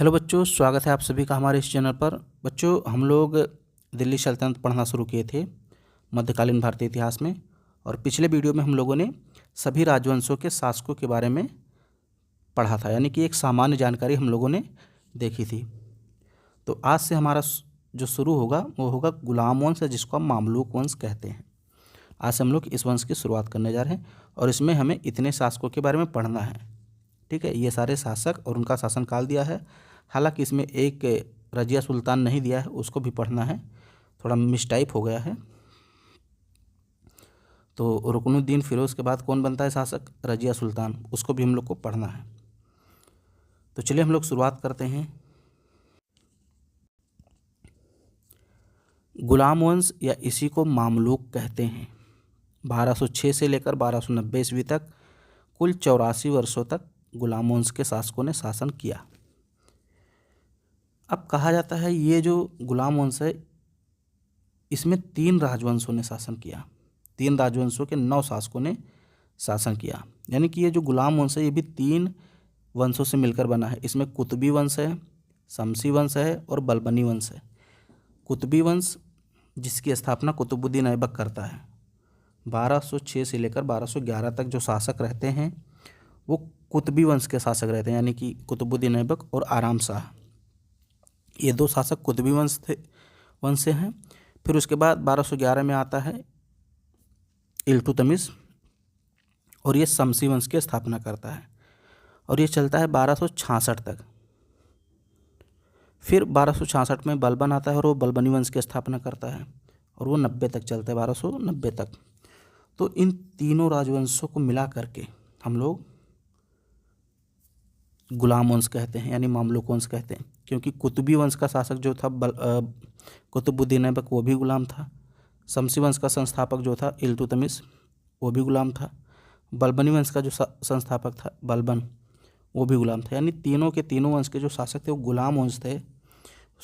Hello बच्चों, स्वागत है आप सभी का हमारे इस चैनल पर। बच्चों, हम लोग दिल्ली सल्तनत पढ़ना शुरू किए थे मध्यकालीन भारतीय इतिहास में, और पिछले वीडियो में हम लोगों ने सभी राजवंशों के शासकों के बारे में पढ़ा था, यानी कि एक सामान्य जानकारी हम लोगों ने देखी थी। तो आज से हमारा जो शुरू होगा वो होगा गुलाम वंश, जिसको हम मामलूक वंश कहते हैं। आज से हम लोग इस वंश की शुरुआत करने जा रहे हैं और इसमें हमें इतने शासकों के बारे में पढ़ना है। ठीक है, ये सारे शासक और उनका शासनकाल दिया है। हालांकि इसमें एक रजिया सुल्तान नहीं दिया है, उसको भी पढ़ना है, थोड़ा मिसटाइप हो गया है। तो रुकनुद्दीन फिरोज़ के बाद कौन बनता है शासक? रजिया सुल्तान, उसको भी हम लोग को पढ़ना है। तो चलिए हम लोग शुरुआत करते हैं। गुलाम वंश या इसी को मामलूक कहते हैं। 1206 से लेकर 1290 ईस्वी तक कुल 84 वर्षों तक गुलाम वंश के शासकों ने शासन किया। अब कहा जाता है ये जो गुलाम वंश है इसमें 3 राजवंशों ने शासन किया, 3 राजवंशों के 9 शासकों ने शासन किया। यानी कि ये जो गुलाम वंश है ये भी 3 वंशों से मिलकर बना है। इसमें कुतुबी वंश है, शमसी वंश है और बलबनी वंश है। कुतुबी वंश जिसकी स्थापना कुतुबुद्दीन ऐबक करता है, 1206 से लेकर 1211 तक जो शासक रहते हैं वो कुतुबी वंश के शासक रहते हैं, यानी कि कुतुबुद्दीन ऐबक और आराम शाह, ये 2 शासक कुतुबी वंश से हैं। फिर उसके बाद 1211 में आता है इल्तुतमिश, और ये शमसी वंश की स्थापना करता है और ये चलता है 1266 तक। फिर 1266 में बलबन आता है और वो बलबनी वंश की स्थापना करता है और वो 90 तक चलता है, 1290 तक। तो इन तीनों राजवंशों को मिला करके हम लोग गुलाम वंश कहते हैं, यानी मामलूक वंश कहते हैं। क्योंकि कुतुबी वंश का शासक जो था कुतुबुद्दीन ऐबक, वो भी गुलाम था। शमसी वंश का संस्थापक जो था इल्तुतमिश, वो भी गुलाम था। बलबनी वंश का जो संस्थापक था बलबन, वो भी गुलाम था। यानी तीनों के तीनों वंश के जो शासक थे वो गुलाम वंश थे,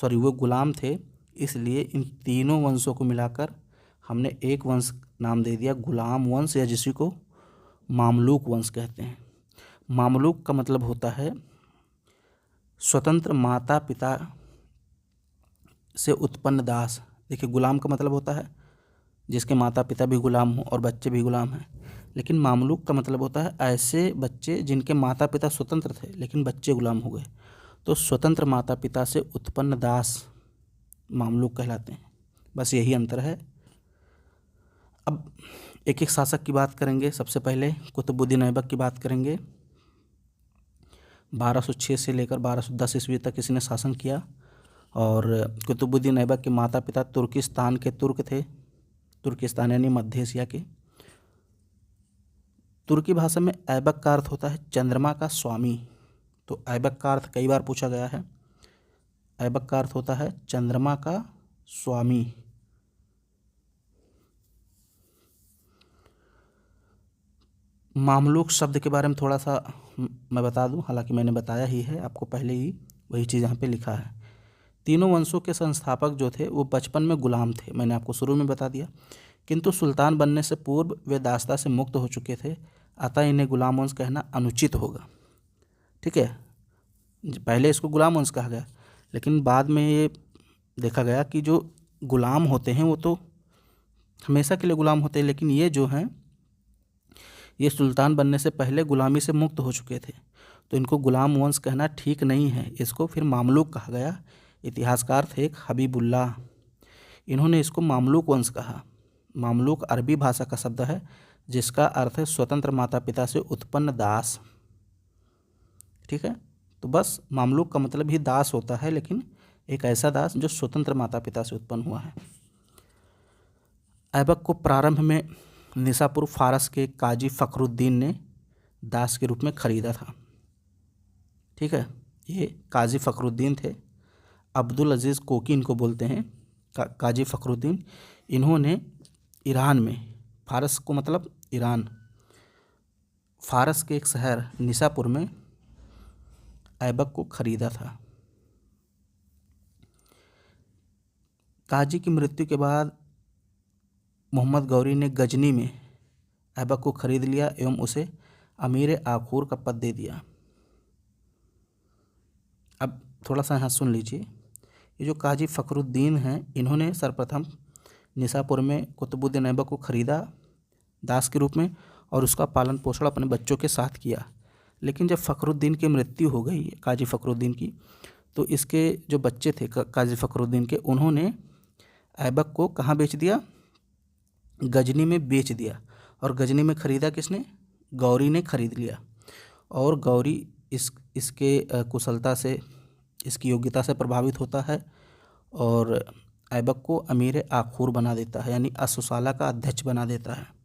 वो गुलाम थे। इसलिए इन तीनों वंशों को मिलाकर हमने एक वंश नाम दे दिया गुलाम वंश, या जिसी को मामलूक वंश कहते हैं। मामलूक का मतलब होता है स्वतंत्र माता पिता से उत्पन्न दास। देखिए, गुलाम का मतलब होता है जिसके माता पिता भी गुलाम हों और बच्चे भी गुलाम हैं, लेकिन मामलूक का मतलब होता है ऐसे बच्चे जिनके माता पिता स्वतंत्र थे लेकिन बच्चे गुलाम हो गए। तो स्वतंत्र माता पिता से उत्पन्न दास मामलूक कहलाते हैं। बस यही अंतर है। अब एक एक शासक की बात करेंगे। सबसे पहले कुतुबुद्दीन ऐबक की बात करेंगे। 1206 से लेकर 1210 ईस्वी तक इसने शासन किया। और कुतुबुद्दीन ऐबक के माता पिता तुर्किस्तान के तुर्क थे। तुर्किस्तान यानी मध्य एशिया के। तुर्की भाषा में ऐबक का अर्थ होता है चंद्रमा का स्वामी। तो ऐबक का अर्थ कई बार पूछा गया है। ऐबक का अर्थ होता है चंद्रमा का स्वामी। मामलूक शब्द के बारे में थोड़ा सा मैं बता दूं, हालांकि मैंने बताया ही है आपको पहले ही, वही चीज़ यहाँ पे लिखा है। तीनों वंशों के संस्थापक जो थे वो बचपन में गुलाम थे, मैंने आपको शुरू में बता दिया, किंतु सुल्तान बनने से पूर्व वे दासता से मुक्त हो चुके थे, अतः इन्हें गुलाम वंश कहना अनुचित होगा। ठीक है, पहले इसको गुलाम वंश कहा गया, लेकिन बाद में ये देखा गया कि जो गुलाम होते हैं वो तो हमेशा के लिए गुलाम होते हैं, लेकिन ये जो हैं ये सुल्तान बनने से पहले गुलामी से मुक्त हो चुके थे, तो इनको गुलाम वंश कहना ठीक नहीं है, इसको फिर मामलूक कहा गया। इतिहासकार थे एक हबीबुल्लाह, इन्होंने इसको मामलूक वंश कहा। मामलूक अरबी भाषा का शब्द है जिसका अर्थ है स्वतंत्र माता पिता से उत्पन्न दास। ठीक है, तो बस मामलूक का मतलब ही दास होता है, लेकिन एक ऐसा दास जो स्वतंत्र माता पिता से उत्पन्न हुआ है। ऐबक को प्रारंभ में निसापुर फारस के काजी फ़खरुद्दीन ने दास के रूप में खरीदा था। ठीक है, ये काजी फ़खरुद्दीन थे। अब्दुल अजीज़ कोकी इनको बोलते हैं, काजी फ़खरुद्दीन। इन्होंने ईरान में, फारस को मतलब ईरान, फारस के एक शहर निसापुर में ऐबक को खरीदा था। काजी की मृत्यु के बाद मोहम्मद गौरी ने गजनी में ऐबक को खरीद लिया एवं उसे अमीर आखूर का पद दे दिया। अब थोड़ा सा यहाँ सुन लीजिए। ये जो काजी फ़खरुद्दीन हैं, इन्होंने सर्वप्रथम निसापुर में कुतुबुद्दीन ऐबक को ख़रीदा दास के रूप में और उसका पालन पोषण अपने बच्चों के साथ किया। लेकिन जब फ़खरुद्दीन की मृत्यु हो गई काजी फ़खरुद्दीन की, तो इसके जो बच्चे थे काजी फ़खरुद्दीन के, उन्होंने ऐबक को कहाँ बेच दिया? गजनी में बेच दिया। और गजनी में ख़रीदा किसने? गौरी ने ख़रीद लिया। और गौरी इसके कुशलता से, इसकी योग्यता से प्रभावित होता है और ऐबक को अमीर आखूर बना देता है, यानी अश्वशाला का अध्यक्ष बना देता है।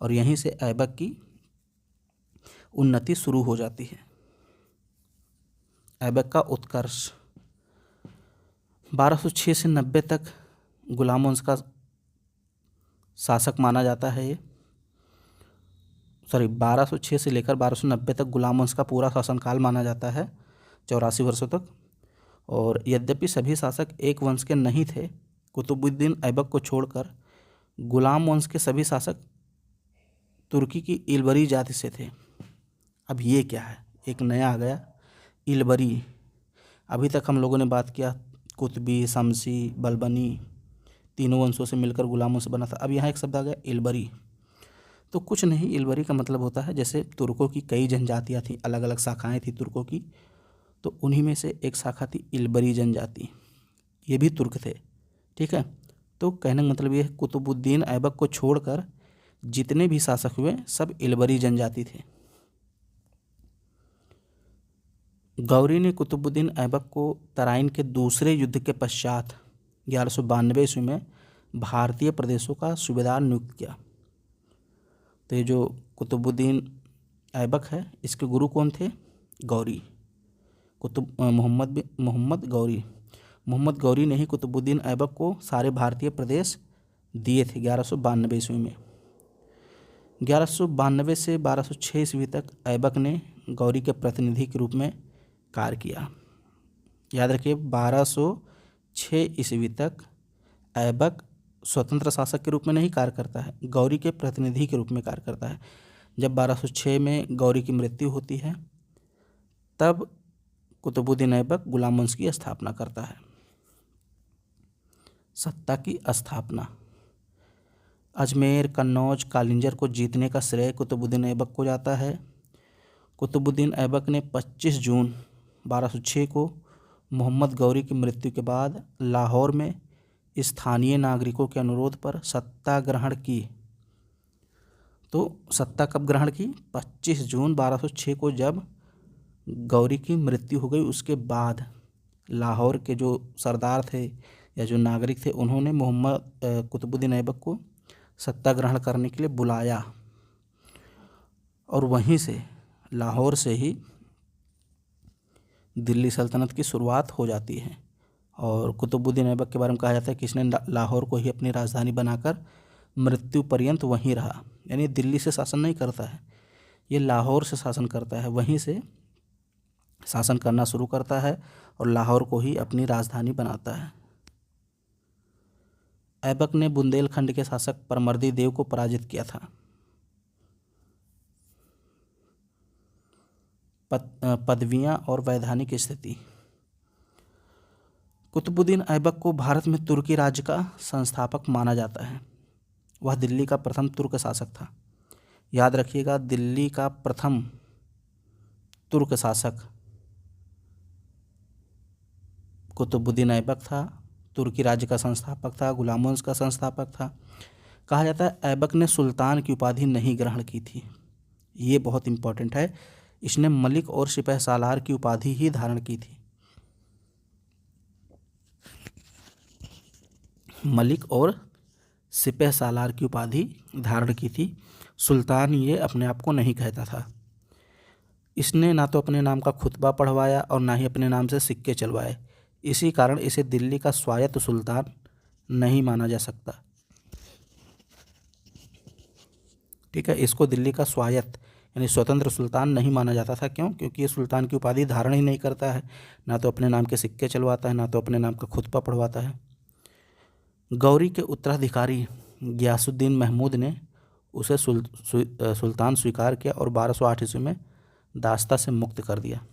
और यहीं से ऐबक की उन्नति शुरू हो जाती है। ऐबक का उत्कर्ष 1206 से 90 तक गुलाम वंश का शासक माना जाता है। ये 1206 से लेकर 1290 तक गुलाम वंश का पूरा शासनकाल माना जाता है, 84 वर्षों तक। और यद्यपि सभी शासक एक वंश के नहीं थे, कुतुबुद्दीन ऐबक को छोड़कर गुलाम वंश के सभी शासक तुर्की की इलबरी जाति से थे। अब ये क्या है? एक नया आ गया, इलबरी। अभी तक हम लोगों ने बात किया कुतबी, शमसी, बलबनी, तीनों वंशों से मिलकर गुलाम वंश बना था। अब यहाँ एक शब्द आ गया इलबरी। तो कुछ नहीं, इलबरी का मतलब होता है जैसे तुर्कों की कई जनजातियाँ थी, अलग अलग शाखाएँ थी तुर्कों की, तो उन्हीं में से एक शाखा थी इलबरी जनजाति। ये भी तुर्क थे, ठीक है। तो कहने का मतलब ये है, कुतुबुद्दीन ऐबक को छोड़कर जितने भी शासक हुए सब इलबरी जनजाति थे। गौरी ने कुतुबुद्दीन ऐबक को तराइन के दूसरे युद्ध के पश्चात 1192 ईस्वी में भारतीय प्रदेशों का सूबेदार नियुक्त किया। तो ये जो कुतुबुद्दीन ऐबक है, इसके गुरु कौन थे? गौरी। मोहम्मद गौरी ने ही कुतुबुद्दीन ऐबक को सारे भारतीय प्रदेश दिए थे 1192 ईस्वी में। 1192 से 1206 ईस्वी तक ऐबक ने गौरी के प्रतिनिधि के रूप में कार्य किया। याद रखिए, 1206 ईस्वी तक ऐबक स्वतंत्र शासक के रूप में नहीं कार्य करता है, गौरी के प्रतिनिधि के रूप में कार्य करता है। जब 1206 में गौरी की मृत्यु होती है, तब कुतुबुद्दीन ऐबक गुलाम वंश की स्थापना करता है। सत्ता की स्थापना। अजमेर, कन्नौज, कालिंजर को जीतने का श्रेय कुतुबुद्दीन ऐबक को जाता है। कुतुबुद्दीन ऐबक ने 25 जून 1206 को मोहम्मद गौरी की मृत्यु के बाद लाहौर में स्थानीय नागरिकों के अनुरोध पर सत्ता ग्रहण की। तो सत्ता कब ग्रहण की? 25 जून 1206 को, जब गौरी की मृत्यु हो गई उसके बाद लाहौर के जो सरदार थे या जो नागरिक थे, उन्होंने मोहम्मद कुतुबुद्दीन ऐबक को सत्ता ग्रहण करने के लिए बुलाया। और वहीं से, लाहौर से ही दिल्ली सल्तनत की शुरुआत हो जाती है। और कुतुबुद्दीन ऐबक के बारे में कहा जाता है कि इसने लाहौर को ही अपनी राजधानी बनाकर मृत्यु पर्यंत वहीं रहा, यानी दिल्ली से शासन नहीं करता है, ये लाहौर से शासन करता है, वहीं से शासन करना शुरू करता है और लाहौर को ही अपनी राजधानी बनाता है। ऐबक ने बुंदेलखंड के शासक परमर्दी देव को पराजित किया था। पदवियां और वैधानिक स्थिति। कुतुबुद्दीन ऐबक को भारत में तुर्की राज्य का संस्थापक माना जाता है। वह दिल्ली का प्रथम तुर्क शासक था। याद रखिएगा, दिल्ली का प्रथम तुर्क शासक कुतुबुद्दीन ऐबक था, तुर्की राज्य का संस्थापक था, गुलाम वंश का संस्थापक था। कहा जाता है ऐबक ने सुल्तान की उपाधि नहीं ग्रहण की थी। ये बहुत इम्पोर्टेंट है, इसने मलिक और सिपह सालार की उपाधि ही धारण की थी। मलिक और सिपह सालार की उपाधि धारण की थी। सुल्तान ये अपने आप को नहीं कहता था। इसने ना तो अपने नाम का खुतबा पढ़वाया और ना ही अपने नाम से सिक्के चलवाए। इसी कारण इसे दिल्ली का स्वायत्त सुल्तान नहीं माना जा सकता। ठीक है, इसको दिल्ली का स्वायत्त यानी स्वतंत्र सुल्तान नहीं माना जाता था। क्यों? क्योंकि ये सुल्तान की उपाधि धारण ही नहीं करता है, ना तो अपने नाम के सिक्के चलवाता है, ना तो अपने नाम का खुतबा पढ़वाता है। गौरी के उत्तराधिकारी गियासुद्दीन महमूद ने उसे सुल्तान स्वीकार किया और 1208 ईस्वी में दास्ता से मुक्त कर दिया।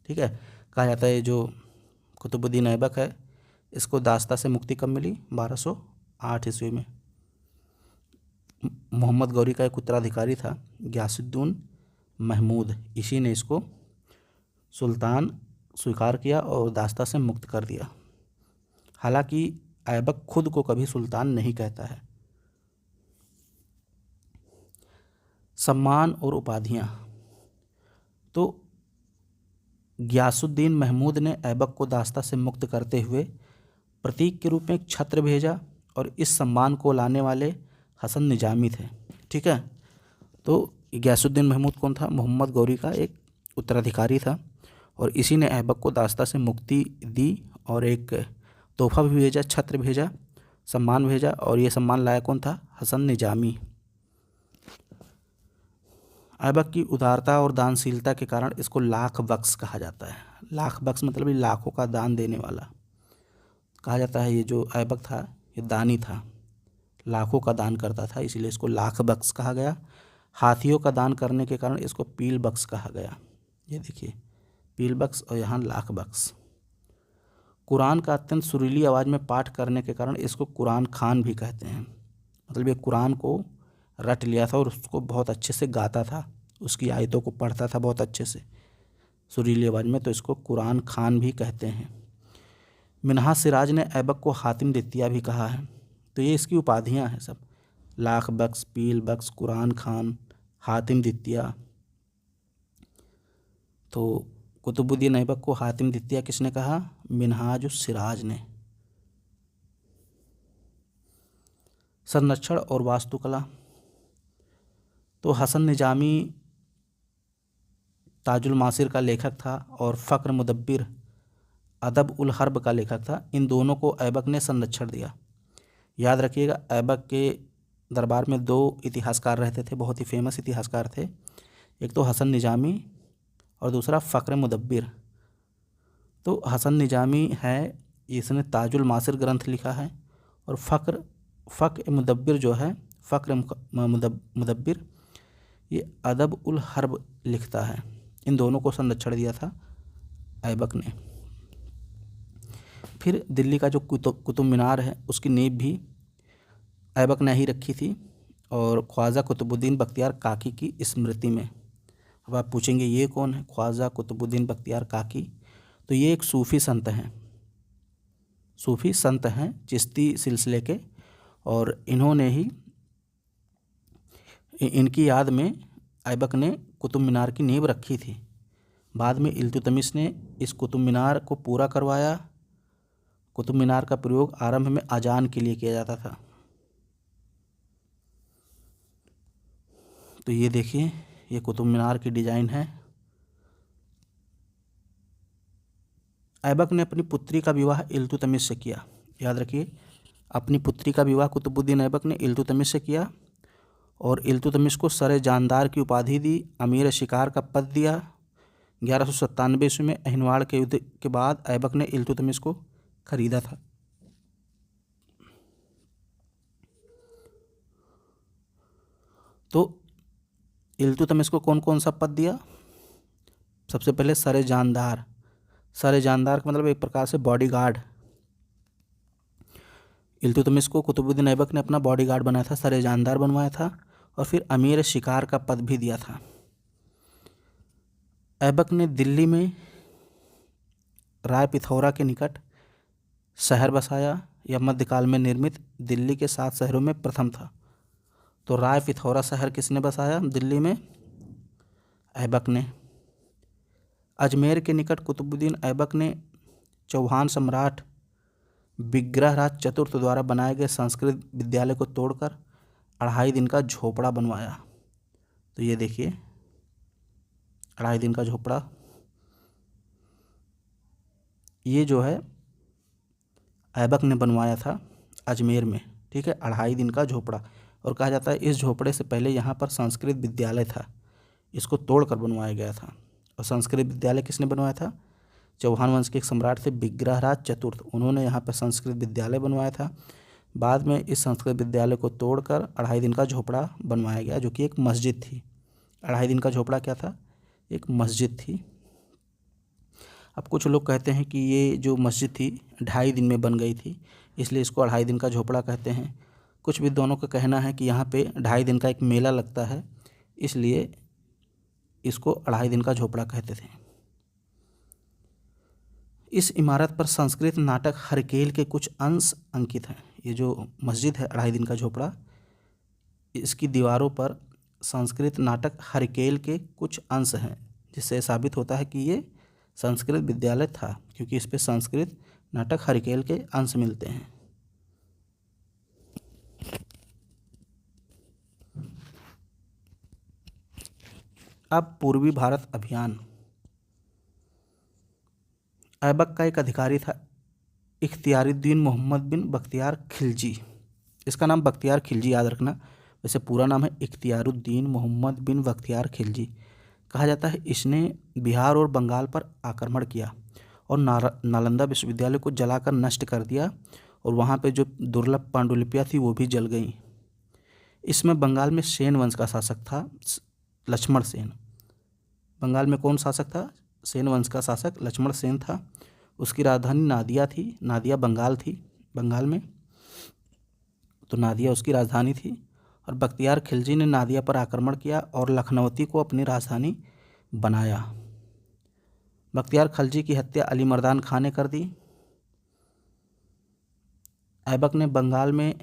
ठीक है, कहा जाता है जो कुतुबुद्दीन ऐबक है इसको दास्ता से मुक्ति कब मिली? 1208 ईस्वी में। मोहम्मद गौरी का एक उत्तराधिकारी था गियासुद्दीन महमूद, इसी ने इसको सुल्तान स्वीकार किया और दास्ता से मुक्त कर दिया। हालांकि ऐबक खुद को कभी सुल्तान नहीं कहता है। सम्मान और उपाधियाँ। तो गियासुद्दीन महमूद ने ऐबक को दास्ता से मुक्त करते हुए प्रतीक के रूप में एक छत्र भेजा और इस सम्मान को लाने वाले हसन निजामी थे। ठीक है, तो गियासुद्दीन महमूद कौन था? मोहम्मद गौरी का एक उत्तराधिकारी था और इसी ने ऐबक को दास्ता से मुक्ति दी और एक तोहफा भी भेजा, छत्र भेजा, सम्मान भेजा और ये सम्मान लाया कौन था? हसन निजामी। ऐबक की उदारता और दानशीलता के कारण इसको लाख बख्श कहा जाता है। लाख बख्श मतलब ये लाखों का दान देने वाला कहा जाता है। ये जो ऐबक था ये दानी था, लाखों का दान करता था, इसीलिए इसको लाख बख्श कहा गया। हाथियों का दान करने के कारण इसको पील बख्श कहा गया। ये देखिए पील बख्श और यहाँ लाख बख्श। कुरान का अत्यंत सुरीली आवाज़ में पाठ करने के कारण इसको कुरान खान भी कहते हैं। मतलब ये कुरान को रट लिया था और उसको बहुत अच्छे से गाता था, उसकी आयतों को पढ़ता था बहुत अच्छे से सुरीली आवाज़ में, तो इसको कुरान खान भी कहते हैं। मिन्हाज सिराज ने ऐबक को हातिम दित्तिया भी कहा है। तो ये इसकी उपाधियाँ हैं सब, लाख बख्श, पील बख्श, कुरान खान, हातिम दित्तिया। तो कुतुबुद्दीन ऐबक को हातिम दित्तिया किसने कहा? मिन्हाज सिराज ने। संरक्षण और वास्तुकला। तो हसन निजामी ताजुल मासिर का लेखक था और फ़क्र मुदब्बिर अदब उल हर्ब का लेखक था। इन दोनों को ऐबक ने संरक्षण दिया। याद रखिएगा ऐबक के दरबार में दो इतिहासकार रहते थे, बहुत ही फेमस इतिहासकार थे। एक तो हसन निजामी और दूसरा फ़क्र मुदब्बिर। तो हसन निजामी है, इसने ताजुल मासिर ग्रंथ लिखा है और फ़क्र मुदब्बिर जो है, फ़क्र मुदब्बिर ये अदब उल हर्ब लिखता है। इन दोनों को संरक्षण दिया था ऐबक ने। फिर दिल्ली का जो कुतुब मीनार है उसकी नींव भी ऐबक ने ही रखी थी और ख्वाजा कुतुबुद्दीन बख्तियार काकी की स्मृति में। अब आप पूछेंगे ये कौन है ख्वाजा कुतुबुद्दीन बख्तियार काकी? तो ये एक सूफ़ी संत हैं, सूफ़ी संत हैं चिश्ती सिलसिले के, और इन्होंने ही इनकी याद में ऐबक ने कुतुब मीनार की नींव रखी थी। बाद में इल्तुतमिश ने इस कुतुब मीनार को पूरा करवाया। कुतुब मीनार का प्रयोग आरंभ में अजान के लिए किया जाता था। तो ये देखिए ये कुतुब मीनार की डिज़ाइन है। ऐबक ने अपनी पुत्री का विवाह इल्तुतमिश से किया। याद रखिए अपनी पुत्री का विवाह कुतुबुद्दीन ऐबक ने इल्तुतमिश से किया और इल्तुतमिश को सरे जानदार की उपाधि दी, अमीर शिकार का पद दिया। 1197 ईस्वी में अहिनवाड़ के युद्ध के बाद ऐबक ने इल्तुतमिश को खरीदा था। तो इल्तुतमिश को कौन कौन सा पद दिया? सबसे पहले सरे जानदार। सरे जानदार का मतलब एक प्रकार से बॉडीगार्ड। इल्तुतमिश को कुतुबुद्दीन ऐबक ने अपना बॉडीगार्ड बनाया था, सरे जानदार बनवाया था और फिर अमीर शिकार का पद भी दिया था। ऐबक ने दिल्ली में राय पिथौरा के निकट शहर बसाया। यह मध्यकाल में निर्मित दिल्ली के 7 शहरों में प्रथम था। तो राय पिथौरा शहर किसने बसाया दिल्ली में? ऐबक ने। अजमेर के निकट कुतुबुद्दीन ऐबक ने चौहान सम्राट विग्रहराज चतुर्थ द्वारा बनाए गए संस्कृत विद्यालय को तोड़कर 2.5 दिन का झोपड़ा बनवाया। तो ये देखिए 2.5 दिन का झोपड़ा, ये जो है ऐबक ने बनवाया था अजमेर में। ठीक है, 2.5 दिन का झोपड़ा। और कहा जाता है इस झोपड़े से पहले यहाँ पर संस्कृत विद्यालय था, इसको तोड़कर बनवाया गया था। और संस्कृत विद्यालय किसने बनवाया था? चौहान वंश के एक सम्राट थे विग्रहराज चतुर्थ, उन्होंने यहाँ पर संस्कृत विद्यालय बनवाया था। बाद में इस संस्कृत विद्यालय को तोड़कर 2.5 दिन का झोपड़ा बनवाया गया, जो कि एक मस्जिद थी। 2.5 दिन का झोपड़ा क्या था? एक मस्जिद थी। अब कुछ लोग कहते हैं कि ये जो मस्जिद थी 2.5 दिन में बन गई थी, इसलिए इसको 2.5 दिन का झोपड़ा कहते हैं। कुछ विद्वानों का कहना है कि यहाँ पे 2.5 दिन का एक मेला लगता है, इसलिए इसको 2.5 दिन का झोपड़ा कहते थे। इस इमारत पर संस्कृत नाटक हरकेल के कुछ अंश अंकित हैं। ये जो मस्जिद है 2.5 दिन का झोपड़ा, इसकी दीवारों पर संस्कृत नाटक हरकेल के कुछ अंश हैं, जिससे साबित होता है कि ये संस्कृत विद्यालय था, क्योंकि इस पे संस्कृत नाटक हरकेल के अंश मिलते हैं। अब पूर्वी भारत अभियान। ऐबक का एक अधिकारी था इख्तियारुद्दीन मोहम्मद बिन बख्तियार खिलजी। इसका नाम बख्तियार खिलजी याद रखना, वैसे पूरा नाम है इख्तियारुद्दीन मोहम्मद बिन बख्तियार खिलजी। कहा जाता है इसने बिहार और बंगाल पर आक्रमण किया और नालंदा विश्वविद्यालय को जलाकर नष्ट कर दिया, और वहाँ पे जो दुर्लभ पांडुलिपियाँ थी वो भी जल गईं। इसमें बंगाल में सेन वंश का शासक था लक्ष्मण सेन। बंगाल में कौन शासक था? सेन वंश का शासक लक्ष्मण सेन था। उसकी राजधानी नादिया थी। नादिया बंगाल थी, बंगाल में, तो नादिया उसकी राजधानी थी। और बख्तियार खिलजी ने नादिया पर आक्रमण किया और लखनौती को अपनी राजधानी बनाया। बख्तियार खिलजी की हत्या अली मर्दान खान ने कर दी। ऐबक ने बंगाल में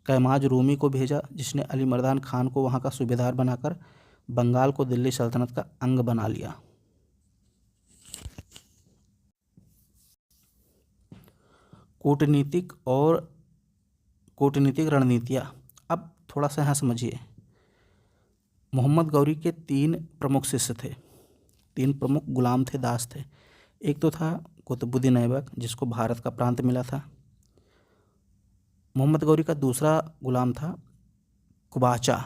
कैमाज रूमी को भेजा, जिसने अली मर्दान खान को वहाँ का सूबेदार बनाकर बंगाल को दिल्ली सल्तनत का अंग बना लिया। कूटनीतिक और कूटनीतिक रणनीतियाँ। अब थोड़ा सा यहाँ समझिए। मोहम्मद गौरी के 3 प्रमुख शिष्य थे, 3 प्रमुख गुलाम थे, दास थे। एक तो था कुतुबुद्दीन ऐबक, जिसको भारत का प्रांत मिला था। मोहम्मद गौरी का दूसरा गुलाम था कुबाचा,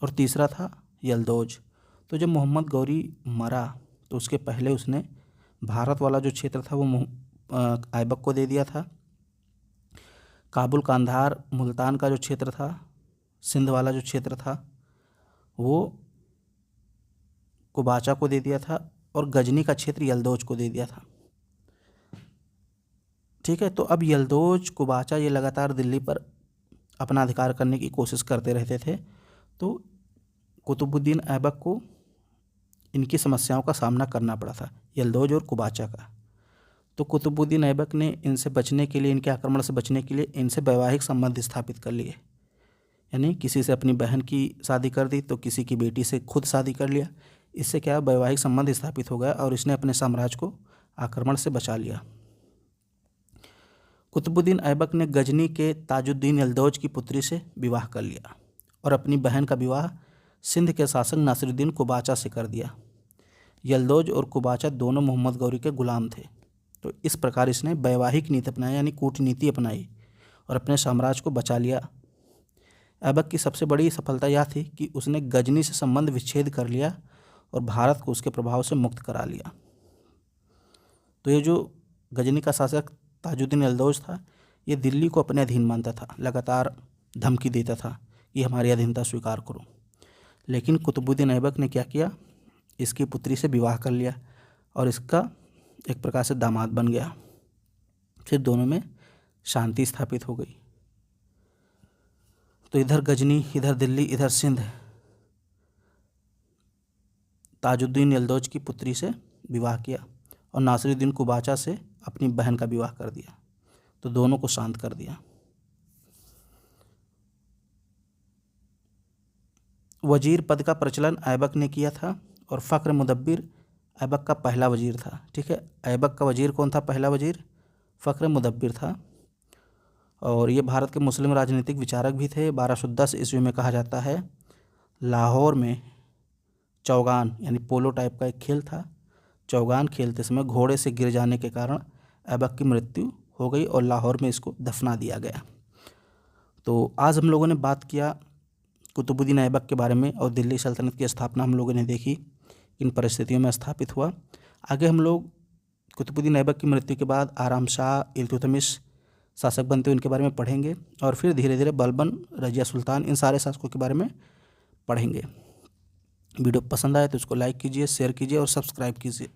और तीसरा था यलदौज। तो जब मोहम्मद गौरी मरा तो उसके पहले उसने भारत वाला जो क्षेत्र था वो ऐबक को दे दिया था। काबुल, कांधार, मुल्तान का जो क्षेत्र था, सिंध वाला जो क्षेत्र था, वो कुबाचा को दे दिया था, और गजनी का क्षेत्र यलदौज को दे दिया था। ठीक है, तो अब यलदौज, कुबाचा ये लगातार दिल्ली पर अपना अधिकार करने की कोशिश करते रहते थे। तो कुतुबुद्दीन ऐबक को इनकी समस्याओं का सामना करना पड़ा था, यलदौज और कुबाचा का। तो कुतुबुद्दीन ऐबक ने इनसे बचने के लिए, इनके आक्रमण से बचने के लिए इनसे वैवाहिक संबंध स्थापित कर लिए। यानी किसी से अपनी बहन की शादी कर दी तो किसी की बेटी से खुद शादी कर लिया। इससे क्या वैवाहिक संबंध स्थापित हो गया और इसने अपने साम्राज्य को आक्रमण से बचा लिया। कुतुबुद्दीन ऐबक ने गजनी के ताजुद्दीन यलदौज की पुत्री से विवाह कर लिया और अपनी बहन का विवाह सिंध के शासक नासिरुद्दीन कुबाचा से कर दिया। यलदौज और कुबाचा दोनों मोहम्मद गौरी के गुलाम थे। तो इस प्रकार इसने वैवाहिक नीति अपनाई, यानी कूटनीति अपनाई, और अपने साम्राज्य को बचा लिया। ऐबक की सबसे बड़ी सफलता यह थी कि उसने गजनी से संबंध विच्छेद कर लिया और भारत को उसके प्रभाव से मुक्त करा लिया। तो ये जो गजनी का शासक ताजुद्दीन यलदौज था, ये दिल्ली को अपने अधीन मानता था, लगातार धमकी देता था कि हमारी अधीनता स्वीकार करो। लेकिन कुतुबुद्दीन ऐबक ने क्या किया, इसकी पुत्री से विवाह कर लिया और इसका एक प्रकार से दामाद बन गया। फिर दोनों में शांति स्थापित हो गई। तो इधर गजनी, इधर दिल्ली, इधर सिंध, ताजुद्दीन यलदौज की पुत्री से विवाह किया और नासिरुद्दीन कुबाचा से अपनी बहन का विवाह कर दिया। तो दोनों को शांत कर दिया। वजीर पद का प्रचलन ऐबक ने किया था और फ़ख्र मुदब्बिर ऐबक का पहला वजीर था। ठीक है, ऐबक का वजीर कौन था? पहला वजीर फ़ख्र मुदब्बिर था। और ये भारत के मुस्लिम राजनीतिक विचारक भी थे। 1210 ईस्वी में कहा जाता है लाहौर में चौगान यानी पोलो टाइप का एक खेल था। चौगान खेलते समय घोड़े से गिर जाने के कारण ऐबक की मृत्यु हो गई और लाहौर में इसको दफना दिया गया। तो आज हम लोगों ने बात किया कुतुबुद्दीन ऐबक के बारे में और दिल्ली सल्तनत की स्थापना हम लोगों ने देखी, इन परिस्थितियों में स्थापित हुआ। आगे हम लोग कुतुबुद्दीन ऐबक की मृत्यु के बाद आराम शाह, इल्तुतमिश शासक बनते हुए इनके बारे में पढ़ेंगे और फिर धीरे धीरे बलबन, रजिया सुल्तान, इन सारे शासकों के बारे में पढ़ेंगे। वीडियो पसंद आए तो उसको लाइक कीजिए, शेयर कीजिए और सब्सक्राइब कीजिए।